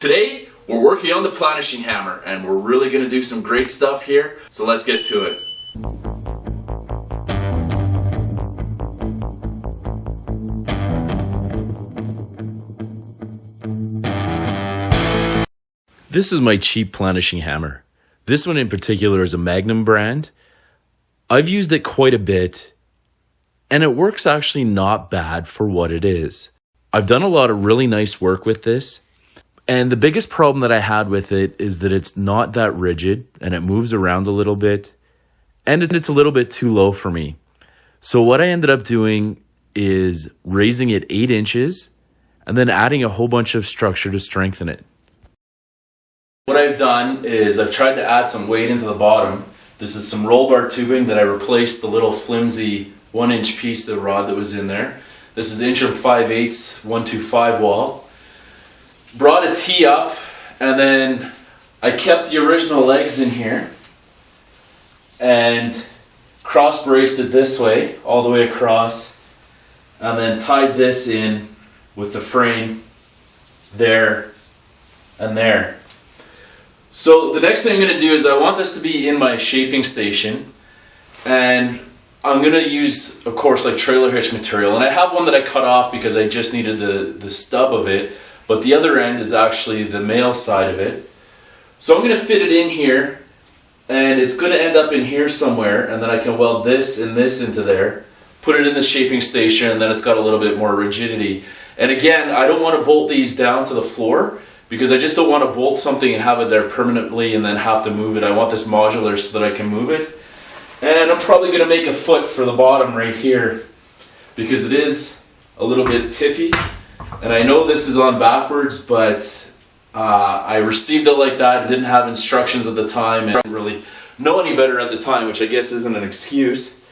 Today, we're working on the planishing hammer, and we're really going to do some great stuff here, so let's get to it. This is my cheap planishing hammer. This one in particular is a Magnum brand. I've used it quite a bit, and it works actually not bad for what it is. I've done a lot of really nice work with this. And the biggest problem that I had with it is that it's not that rigid and it moves around a little bit and it's a little bit too low for me. So what I ended up doing is raising it 8 inches and then adding a whole bunch of structure to strengthen it. What I've done is I've tried to add some weight into the bottom. This is some roll bar tubing that I replaced the little flimsy 1-inch piece of rod that was in there. This is 1 5/8 125 wall. Brought a T up, and then I kept the original legs in here and cross braced it this way, all the way across, and then tied this in with the frame there and there. So the next thing I'm going to do is I want this to be in my shaping station, and I'm going to use, of course, like trailer hitch material, and I have one that I cut off because I just needed the stub of it. But the other end is actually the male side of it. So I'm going to fit it in here, and it's going to end up in here somewhere, and then I can weld this and this into there, put it in the shaping station, and then it's got a little bit more rigidity. And again, I don't want to bolt these down to the floor, because I just don't want to bolt something and have it there permanently and then have to move it. I want this modular so that I can move it. And I'm probably going to make a foot for the bottom right here, because it is a little bit tippy. And I know this is on backwards, but I received it like that and didn't have instructions at the time and didn't really know any better at the time, which I guess isn't an excuse.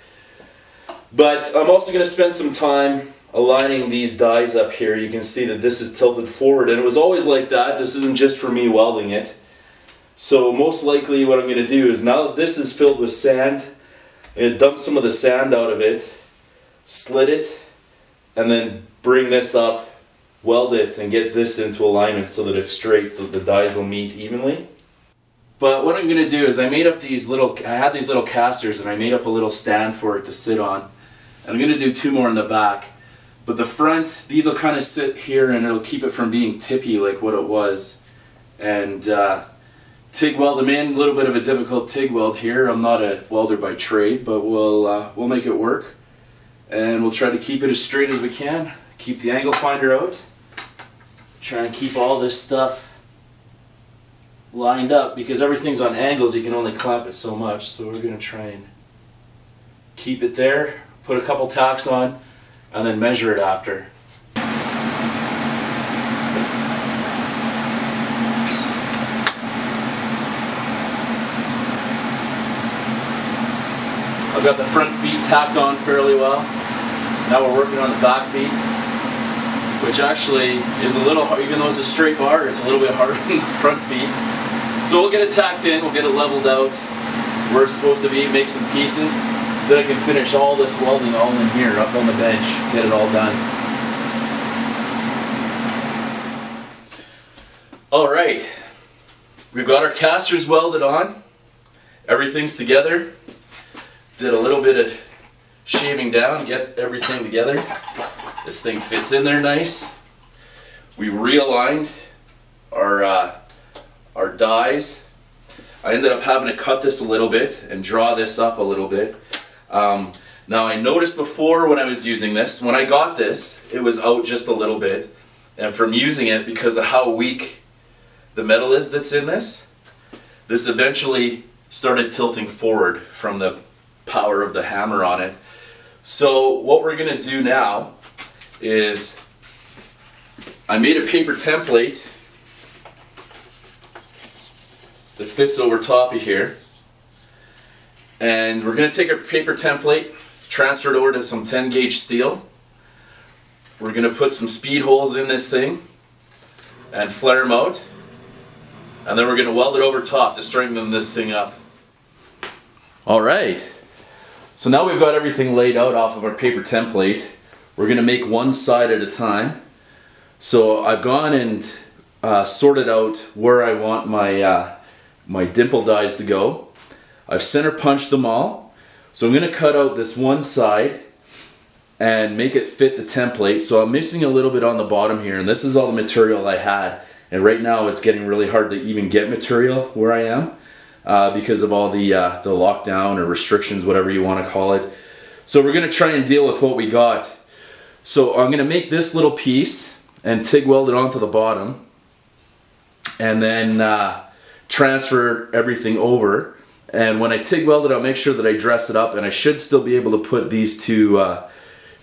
But I'm also going to spend some time aligning these dies up here. You can see that this is tilted forward, and it was always like that. This isn't just for me welding it. So most likely what I'm going to do is, now that this is filled with sand, I'm going to dump some of the sand out of it, slit it, and then bring this up, weld it, and get this into alignment so that it's straight, so that the dies will meet evenly. But what I'm going to do is I had these little casters, and I made up a little stand for it to sit on. And I'm going to do 2 more in the back. But the front, these will kind of sit here, and it'll keep it from being tippy like what it was. And TIG weld them in, a little bit of a difficult TIG weld here. I'm not a welder by trade, but we'll make it work. And we'll try to keep it as straight as we can. Keep the angle finder out. Try and keep all this stuff lined up, because everything's on angles, you can only clamp it so much. So we're going to try and keep it there, put a couple tacks on, and then measure it after. I've got the front feet tacked on fairly well. Now we're working on the back feet, which actually is a little hard. Even though it's a straight bar, it's a little bit harder than the front feet. So we'll get it tacked in, we'll get it leveled out where it's supposed to be, make some pieces. Then I can finish all this welding all in here, up on the bench, get it all done. Alright, we've got our casters welded on. Everything's together. Did a little bit of shaving down, get everything together. This thing fits in there nice. We realigned our dies. I ended up having to cut this a little bit and draw this up a little bit. Now I noticed before when I was using this, when I got this, it was out just a little bit. And from using it, because of how weak the metal is that's in this eventually started tilting forward from the power of the hammer on it. So what we're going to do now is I made a paper template that fits over top of here, and we're going to take our paper template, transfer it over to some 10 gauge steel. We're going to put some speed holes in this thing and flare them out, and then we're going to weld it over top to strengthen this thing up. Alright, so now we've got everything laid out off of our paper template. We're going to make one side at a time. So I've gone and sorted out where I want my dimple dies to go. I've center punched them all. So I'm going to cut out this one side and make it fit the template. So I'm missing a little bit on the bottom here, and this is all the material I had. And right now it's getting really hard to even get material where I am because of all the lockdown or restrictions, whatever you want to call it. So we're going to try and deal with what we got. So I'm going to make this little piece and TIG weld it onto the bottom, and then transfer everything over. And when I TIG weld it, I'll make sure that I dress it up, and I should still be able to put these two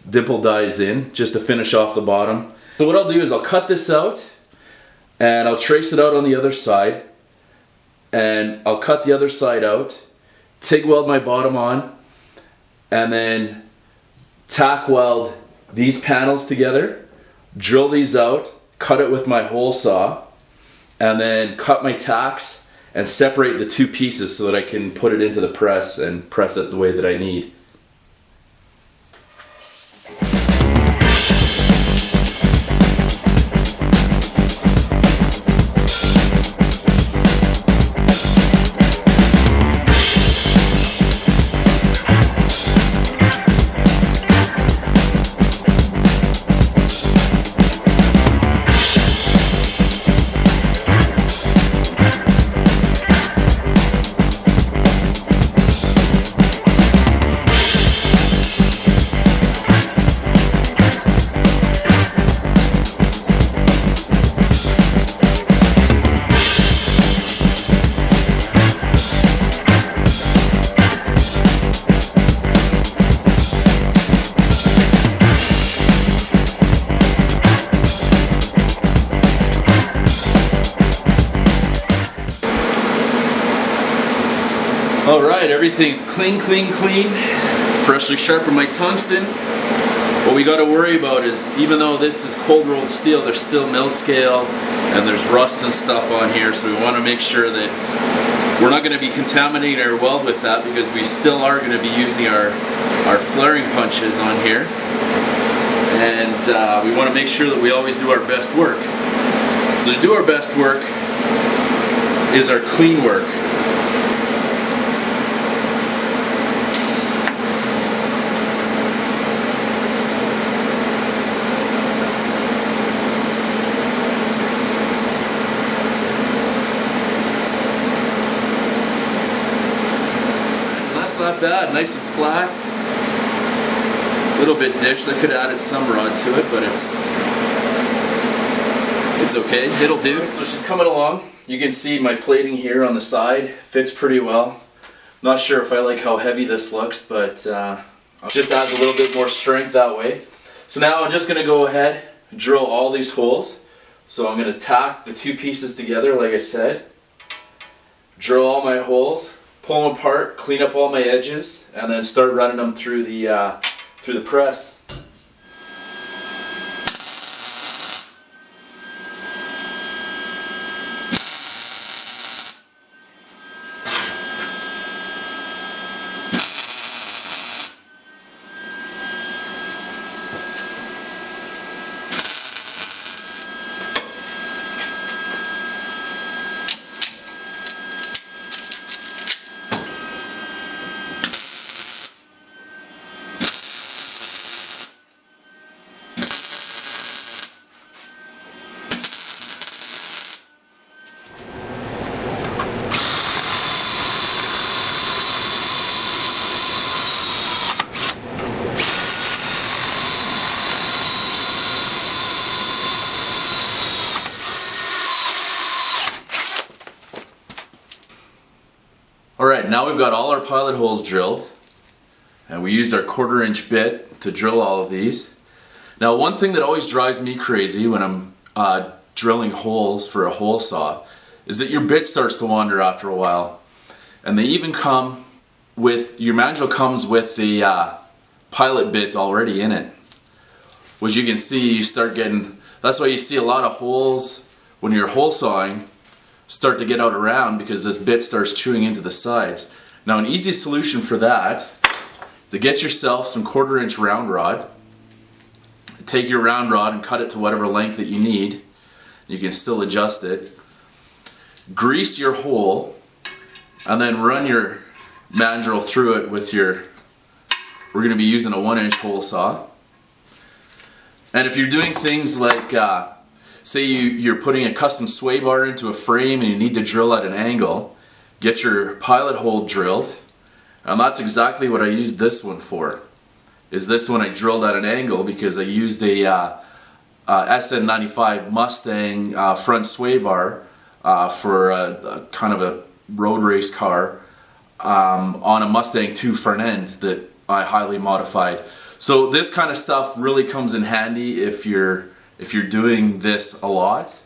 dimple dies in just to finish off the bottom. So what I'll do is I'll cut this out and I'll trace it out on the other side, and I'll cut the other side out, TIG weld my bottom on, and then tack weld these panels together, drill these out, cut it with my hole saw, and then cut my tacks and separate the two pieces so that I can put it into the press and press it the way that I need. Alright, everything's clean. Freshly sharpened my tungsten. What we got to worry about is, even though this is cold rolled steel, there's still mill scale and there's rust and stuff on here, so we want to make sure that we're not going to be contaminating our weld with that, because we still are going to be using our flaring punches on here. And we want to make sure that we always do our best work. So to do our best work is our clean work. Not bad, nice and flat. A little bit dished. I could have added some rod to it, but it's okay. It'll do. So she's coming along. You can see my plating here on the side fits pretty well. Not sure if I like how heavy this looks, but just adds a little bit more strength that way. So now I'm just going to go ahead and drill all these holes. So I'm going to tack the two pieces together, like I said. Drill all my holes. Pull them apart, clean up all my edges, and then start running them through the press. Alright, now we've got all our pilot holes drilled, and we used our 1/4 inch bit to drill all of these. Now, one thing that always drives me crazy when I'm drilling holes for a hole saw is that your bit starts to wander after a while. And they even come with, your mandrel comes with the pilot bit already in it. Which you can see, you start getting, that's why you see a lot of holes when you're hole sawing start to get out around, because this bit starts chewing into the sides. Now, an easy solution for that is to get yourself some 1/4 inch round rod. Take your round rod and cut it to whatever length that you need, You can still adjust it. Grease your hole and then run your mandrel through it with your, we're going to be using a 1-inch hole saw. And if you're doing things like, say you're putting a custom sway bar into a frame and you need to drill at an angle, get your pilot hole drilled. And that's exactly what I used this one for. Is this one I drilled at an angle because I used a SN95 Mustang front sway bar for a kind of a road race car on a Mustang 2 front end that I highly modified. So this kind of stuff really comes in handy if you're doing this a lot.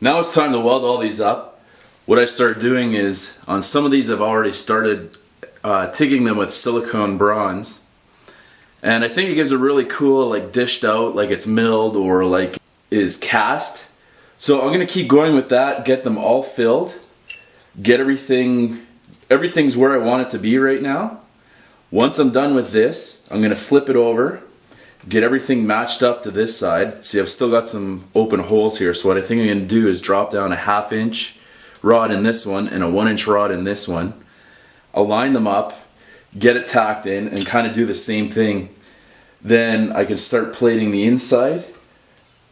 Now it's time to weld all these up. What I start doing is, on some of these I've already started tigging them with silicone bronze. And I think it gives a really cool, like, dished out, like it's milled or like is cast. So I'm gonna keep going with that, get them all filled, get everything's where I want it to be right now. Once I'm done with this, I'm gonna flip it over, get everything matched up to this side. See, I've still got some open holes here, so what I think I'm gonna do is drop down a 1/2 inch rod in this one and a 1 inch rod in this one, align them up, get it tacked in, and kind of do the same thing. Then I can start plating the inside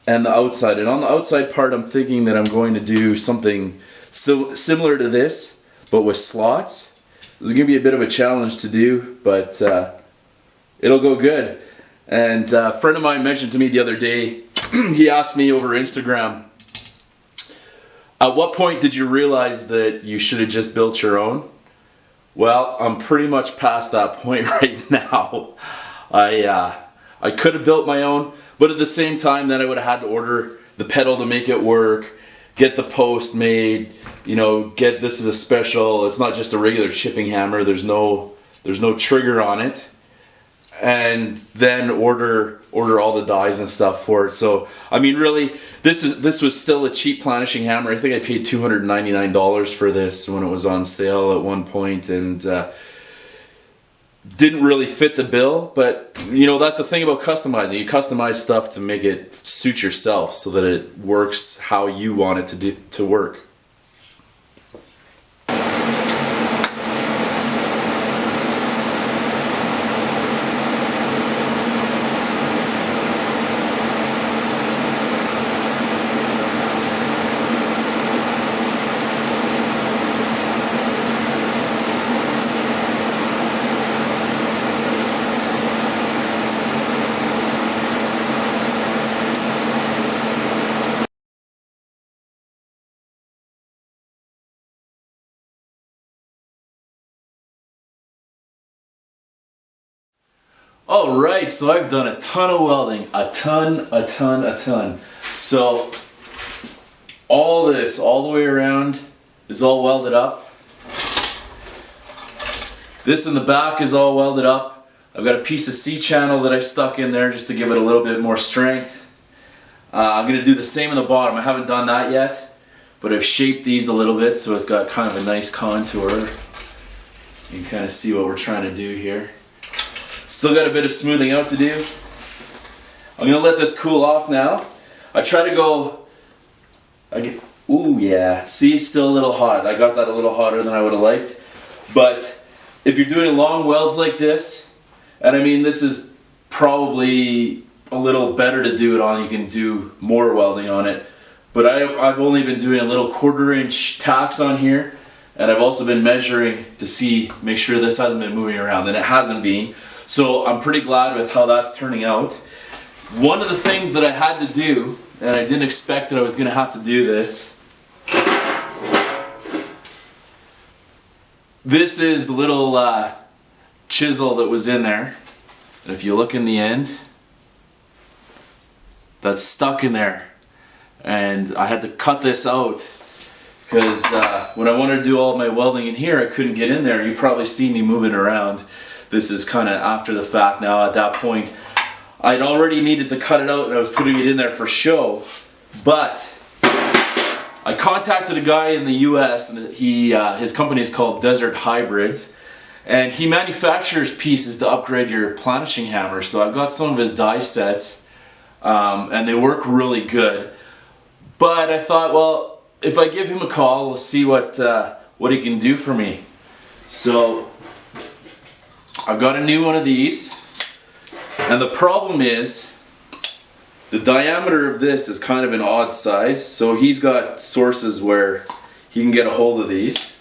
and the outside. And on the outside part, I'm thinking that I'm going to do something similar to this, but with slots. This is going to be a bit of a challenge to do, but it'll go good. And a friend of mine mentioned to me the other day, he asked me over Instagram, at what point did you realize that you should have just built your own? Well, I'm pretty much past that point right now. I could have built my own, but at the same time, then I would have had to order the pedal to make it work, get the post made, you know, this is a special, it's not just a regular chipping hammer, there's no trigger on it, and then order all the dies and stuff for it. So I mean, really, this was still a cheap Planishing hammer. I think I paid $299 for this when it was on sale at one point, and didn't really fit the bill. But you know, that's the thing about customizing. You customize stuff to make it suit yourself so that it works how you want it to work. Alright, so I've done a ton of welding, a ton. So all this, all the way around, is all welded up. This in the back is all welded up. I've got a piece of C-channel that I stuck in there just to give it a little bit more strength. I'm going to do the same in the bottom. I haven't done that yet, but I've shaped these a little bit so it's got kind of a nice contour. You can kind of see what we're trying to do here. Still got a bit of smoothing out to do. I'm going to let this cool off now. I try to go, ooh yeah, see, still a little hot. I got that a little hotter than I would have liked. But if you're doing long welds like this, and I mean this is probably a little better to do it on, you can do more welding on it. But I've only been doing a little 1/4 inch tacks on here, and I've also been measuring to make sure this hasn't been moving around, and it hasn't been. So I'm pretty glad with how that's turning out. One of the things that I had to do, and I didn't expect that I was going to have to do this, this is the little chisel that was in there. And if you look in the end, that's stuck in there. And I had to cut this out because when I wanted to do all my welding in here, I couldn't get in there. You probably see me moving around. This is kind of after the fact now. At that point, I'd already needed to cut it out and I was putting it in there for show. But I contacted a guy in the US, and his company is called Desert Hybrids, and he manufactures pieces to upgrade your Planishing hammer. So I've got some of his die sets, and they work really good. But I thought, well, if I give him a call, we'll see what he can do for me. So I've got a new one of these, and the problem is the diameter of this is kind of an odd size, so he's got sources where he can get a hold of these.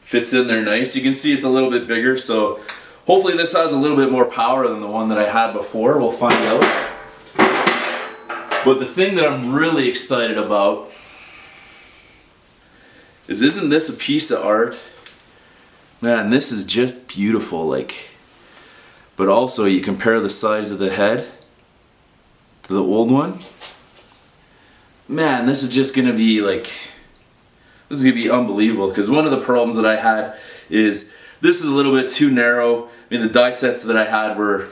Fits in there nice. You can see it's a little bit bigger, so hopefully this has a little bit more power than the one that I had before. We'll find out. But the thing that I'm really excited about is, isn't this a piece of art? Man, this is just beautiful, like, but also you compare the size of the head to the old one. Man, this is just gonna be like, this is gonna be unbelievable, because one of the problems that I had is this is a little bit too narrow. I mean, the die sets that I had were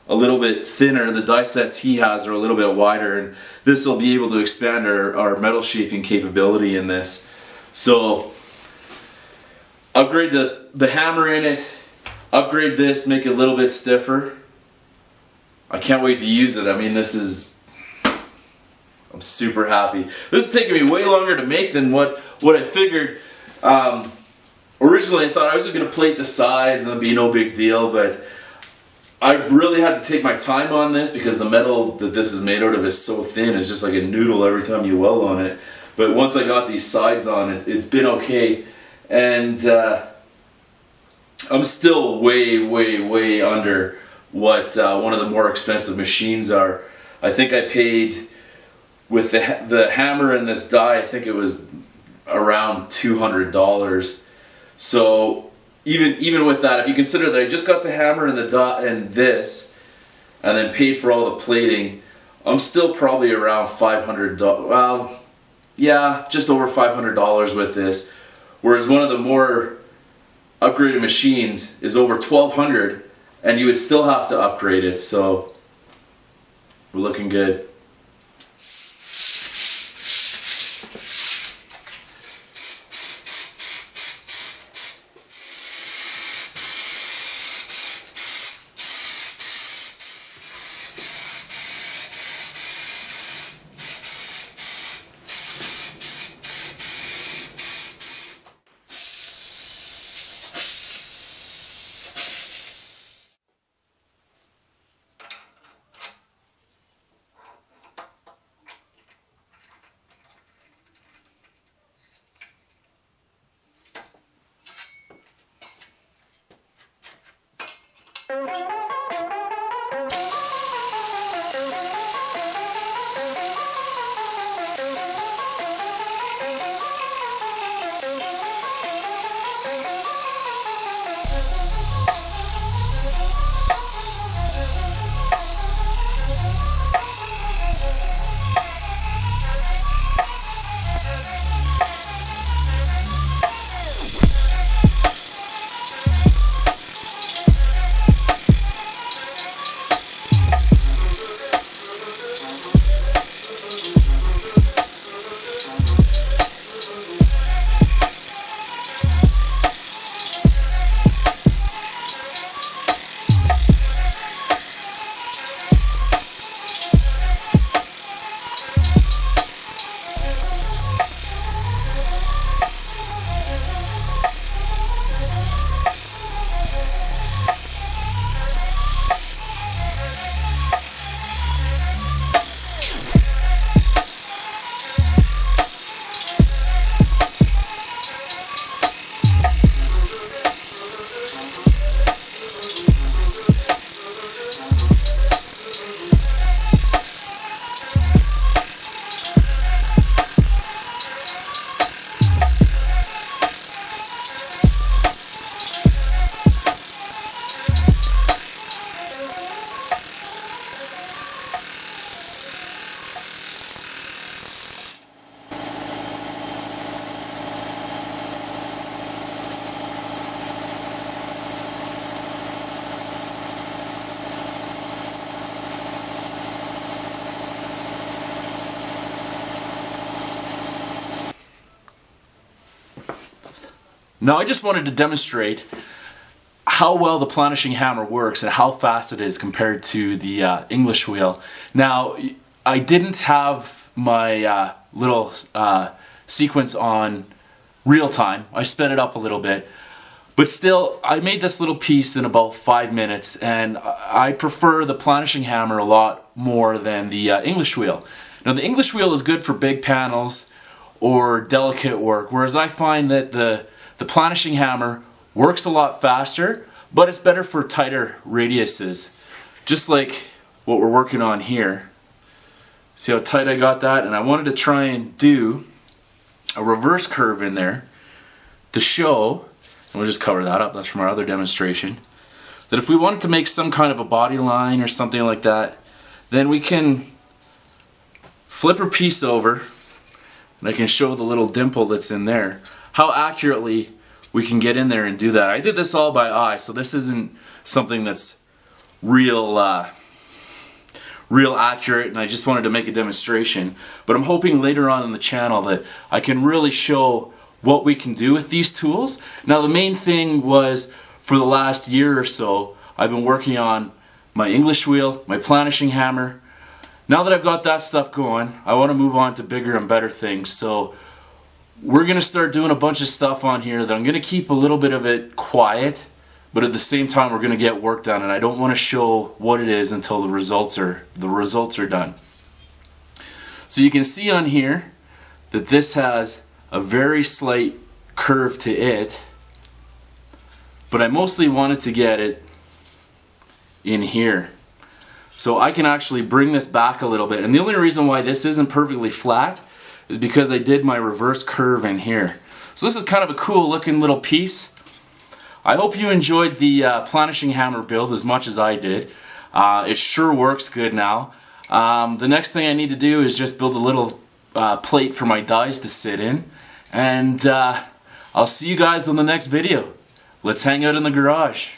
a little bit thinner. The die sets he has are a little bit wider, and this will be able to expand our metal shaping capability in this. So upgrade the hammer in it, upgrade this, make it a little bit stiffer. I can't wait to use it. I mean, I'm super happy. This is taking me way longer to make than what I figured. Originally I thought I was just going to plate the sides and it'd be no big deal, but I really had to take my time on this because the metal that this is made out of is so thin. It's just like a noodle every time you weld on it. But once I got these sides on, it's been okay. And I'm still way under what one of the more expensive machines are. I think I paid, with the hammer and this die, I think it was around $200. So even with that, if you consider that I just got the hammer and the die and this, and then paid for all the plating, I'm still probably around $500. Well, yeah, just over $500 with this. Whereas one of the more upgraded machines is over $1,200, and you would still have to upgrade it. So we're looking good. Now I just wanted to demonstrate how well the Planishing hammer works and how fast it is compared to the English wheel. Now I didn't have my little sequence on real time. I sped it up a little bit. But still, I made this little piece in about 5 minutes, and I prefer the Planishing hammer a lot more than the English wheel. Now the English wheel is good for big panels or delicate work, whereas I find that the Planishing hammer works a lot faster, but it's better for tighter radiuses. Just like what we're working on here. See how tight I got that? And I wanted to try and do a reverse curve in there to show, and we'll just cover that up, that's from our other demonstration, that if we wanted to make some kind of a body line or something like that, then we can flip a piece over, and I can show the little dimple that's in there, how accurately we can get in there and do that. I did this all by eye, so this isn't something that's real accurate, and I just wanted to make a demonstration. But I'm hoping later on in the channel that I can really show what we can do with these tools. Now the main thing was, for the last year or so, I've been working on my English wheel, my planishing hammer. Now that I've got that stuff going, I want to move on to bigger and better things. So we're going to start doing a bunch of stuff on here that I'm going to keep a little bit of it quiet, but at the same time we're going to get work done, and I don't want to show what it is until the results are done. So you can see on here that this has a very slight curve to it, but I mostly wanted to get it in here. So I can actually bring this back a little bit, and the only reason why this isn't perfectly flat is because I did my reverse curve in here. So this is kind of a cool looking little piece. I hope you enjoyed the planishing hammer build as much as I did. It sure works good now. The next thing I need to do is just build a little plate for my dies to sit in, and I'll see you guys on the next video. Let's hang out in the garage.